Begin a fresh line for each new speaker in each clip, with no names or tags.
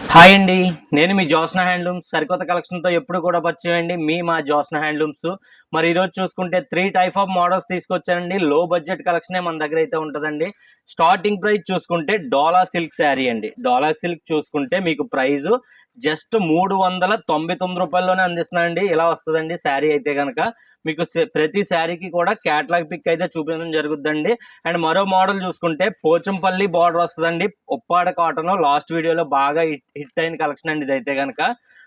Hi అండి. నేను మీ Jyotsna handlooms సరికొత్త కలెక్షన్‌తో ఎప్పుడు కూడా పరిచయమండి. మా జ్యోత్స్న హ్యాండ్లూమ్స్. మరి ఈరోజు చూసుకుంటే 3 టైప్ ఆఫ్ మోడల్స్ తీసుకొచ్చానండి. లో బడ్జెట్ కలెక్షనే మన దగ్గర అయితే ఉంటదండి. స్టార్టింగ్ ప్రైస్ చూసుకుంటే డోలా సిల్క్ శారీ అండి. డోలా సిల్క్ చూసుకుంటే మీకు ప్రైజు జస్ట్ రూ. 399 అందిస్తున్నానండి. ఇలా వస్తదండి శారీ అయితే గనక. మీకు ప్రతి శారీకి కూడా క్యాటలాగ్ పిక్ అయితే చూపించడం జరుగుద్దండి. అండ్ మరో మోడల్ చూసుకుంటే పోచంపల్లి బార్డర్ వస్తదండి. ఉప్పాడ కాటన్ లాస్ట్ వీడియోలో బాగా హిట్ అయిన కలెక్షన్ అండి ఇదైతే గనక.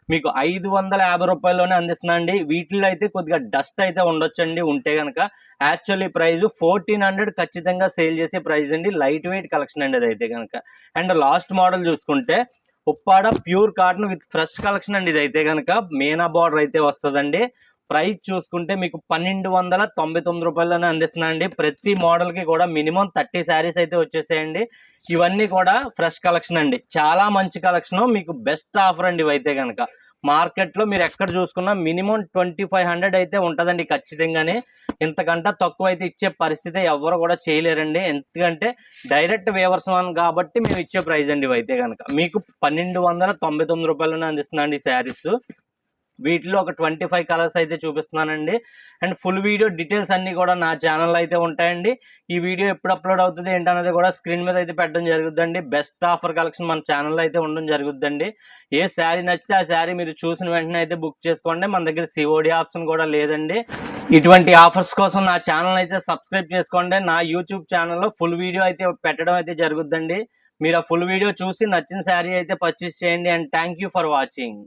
మీకు రూ. 550 అందిస్తున్నా అండి. వీటిల్లో అయితే కొద్దిగా డస్ట్ అయితే ఉండొచ్చండి ఉంటే గనక. యాక్చువల్లీ ప్రైస్ 1400 ఖచ్చితంగా సేల్ చేసే ప్రైస్ అండి. లైట్ వెయిట్ కలెక్షన్ అండి అదైతే గనక. అండ్ లాస్ట్ మోడల్ చూసుకుంటే Uppada pure cotton with fresh collection అండి ఇదైతే గనక. మీనా బార్డర్ అయితే వస్తదండి. ప్రైస్ చూసుకుంటే మీకు రూ. 1299 అందిస్తున్నానండి. ప్రతి మోడల్‌కి కూడా మినిమం 30 శారీస్ అయితే వచ్చేసాయండి. ఇవన్నీ కూడా ఫ్రెష్ కలెక్షన్ అండి. చాలా మంచి కలెక్షను. మీకు బెస్ట్ ఆఫర్ అండి ఇవైతే గనక. మార్కెట్‌లో మీరు ఎక్కడ చూసుకున్నా మినిమం 2500 అయితే ఉంటదండి ఖచ్చితంగానే. ఇంతకంటే తక్కువ అయితే ఇచ్చే పరిస్థితి ఎవ్వరు కూడా చేయలేరండి. ఎందుకంటే డైరెక్ట్ వీవర్స్ కాబట్టి మేము ఇచ్చే ప్రైస్ అండి ఇవైతే గనక. మీకు రూ. 1299 అందిస్తున్నానండి ఈ శారీస్. వీటిలో ఒక 25 కలర్స్ అయితే చూపిస్తున్నానండి. అండ్ ఫుల్ వీడియో డీటెయిల్స్ అన్నీ కూడా నా ఛానల్‌లో అయితే ఉంటాయండి. ఈ వీడియో ఎప్పుడు అప్లోడ్ అవుతుంది ఏంటనేది కూడా స్క్రీన్ మీద అయితే పెట్టడం జరుగుద్దండి. బెస్ట్ ఆఫర్ కలెక్షన్ మన ఛానల్‌లో అయితే ఉండడం జరుగుద్దండి. ఏ శారీ నచ్చితే ఆ శారీ మీరు చూసిన వెంటనే అయితే బుక్ చేసుకోండి. మన దగ్గర సిఓడి ఆప్షన్ కూడా లేదండి. ఇటువంటి ఆఫర్స్ కోసం నా ఛానల్ అయితే సబ్స్క్రైబ్ చేసుకోండి. నా యూట్యూబ్ ఛానల్‌లో ఫుల్ వీడియో అయితే పెట్టడం అయితే జరుగుద్దండి. మీరు ఆ ఫుల్ వీడియో చూసి నచ్చిన శారీ అయితే పర్చేస్ చేయండి. And thank you for watching.